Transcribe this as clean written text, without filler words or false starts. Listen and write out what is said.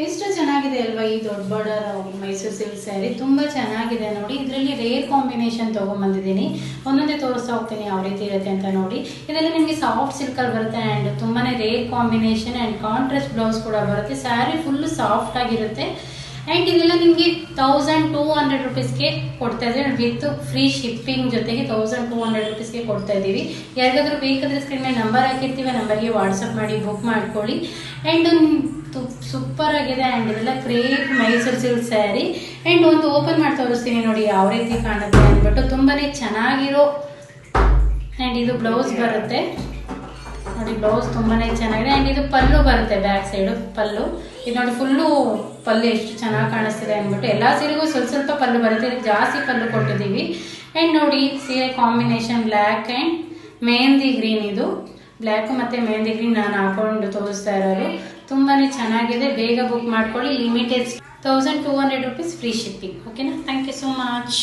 ಎಷ್ಟು ಚೆನ್ನಾಗಿದೆ ಅಲ್ವಾ ಈ ದೊಡ್ಡ ಬಾರ್ಡರ್ ಮೈಸೂರು ಸಿಲ್ಕ್ ಸ್ಯಾರಿ, ತುಂಬ ಚೆನ್ನಾಗಿದೆ ನೋಡಿ. ಇದರಲ್ಲಿ ರೇರ್ ಕಾಂಬಿನೇಷನ್ ತೊಗೊಂಬಂದಿದ್ದೀನಿ, ಒಂದೊಂದೇ ತೋರಿಸ್ತಾ ಹೋಗ್ತೀನಿ ಯಾವ ರೀತಿ ಇರುತ್ತೆ ಅಂತ ನೋಡಿ. ಇದರಲ್ಲಿ ನಿಮಗೆ ಸಾಫ್ಟ್ ಸಿಲ್ಕಲ್ಲಿ ಬರುತ್ತೆ ಆ್ಯಂಡ್ ತುಂಬಾ rare combination and contrast blouse ಕೂಡ ಬರುತ್ತೆ. ಸ್ಯಾರಿ ಫುಲ್ಲು ಸಾಫ್ಟ್ ಆಗಿರುತ್ತೆ ಆ್ಯಂಡ್ ಇದೆಲ್ಲ ನಿಮಗೆ 1200 ರುಪೀಸ್ಗೆ ಕೊಡ್ತಾ ಇದ್ದೀವಿ, ವಿತ್ ಫ್ರೀ ಶಿಪ್ಪಿಂಗ್ ಜೊತೆಗೆ 1200 ರುಪೀಸ್ಗೆ ಕೊಡ್ತಾ ಇದ್ದೀವಿ. ಯಾರಿಗಾದ್ರೂ ಬೇಕಾದರೆ ಸ್ಕ್ರೀನ್ ಮೇಲೆ ನಂಬರ್ ಹಾಕಿರ್ತೀವಿ, ನಂಬರ್ಗೆ ವಾಟ್ಸಪ್ ಮಾಡಿ ಬುಕ್ ಮಾಡ್ಕೊಳ್ಳಿ. ಆ್ಯಂಡ್ ಸೂಪರ್ ಆಗಿದೆ ಆ್ಯಂಡ್ ಇದೆಲ್ಲ crepe Mysuru silk sari. And ಒಂದು ಓಪನ್ ಮಾಡಿ ತೋರಿಸ್ತೀನಿ ನೋಡಿ ಯಾವ ರೀತಿ ಕಾಣುತ್ತೆ ಅಂದ್ಬಿಟ್ಟು. ತುಂಬಾ ಚೆನ್ನಾಗಿರೋ ಆ್ಯಂಡ್ ಇದು ಬ್ಲೌಸ್ ಬರುತ್ತೆ ನೋಡಿ, ಬ್ಲೌಸ್ ತುಂಬಾ ಚೆನ್ನಾಗಿದೆ ಆ್ಯಂಡ್ ಇದು ಪಲ್ಲು ಬರುತ್ತೆ, ಬ್ಯಾಕ್ ಸೈಡು ಪಲ್ಲು. ಇದು ನೋಡಿ ಫುಲ್ಲು ಪಲ್ಲು ಎಷ್ಟು ಚೆನ್ನಾಗಿ ಕಾಣಿಸ್ತಿದೆ ಅಂದ್ಬಿಟ್ಟು. ಎಲ್ಲ ಸೀರೆಗೂ ಸ್ವಲ್ಪ ಸ್ವಲ್ಪ ಪಲ್ಲು ಬರುತ್ತೆ, ಇದಕ್ಕೆ ಜಾಸ್ತಿ ಪಲ್ಲು ಕೊಟ್ಟಿದ್ದೀವಿ. ಆ್ಯಂಡ್ ನೋಡಿ ಸೀರೆ combination black and mehndi green, ಇದು ಬ್ಲ್ಯಾಕ್ ಮತ್ತು ಮೆಹಂದಿ ಗ್ರೀನ್ ನಾನು ಹಾಕೊಂಡು ತೋರಿಸ್ತಾ ಇರೋದು. ತುಂಬಾ ಚೆನ್ನಾಗಿದೆ, ಬೇಗ ಬುಕ್ ಮಾಡ್ಕೊಳ್ಳಿ. Limited 1200 rupees free shipping. ಓಕೆನಾ? Thank you so much.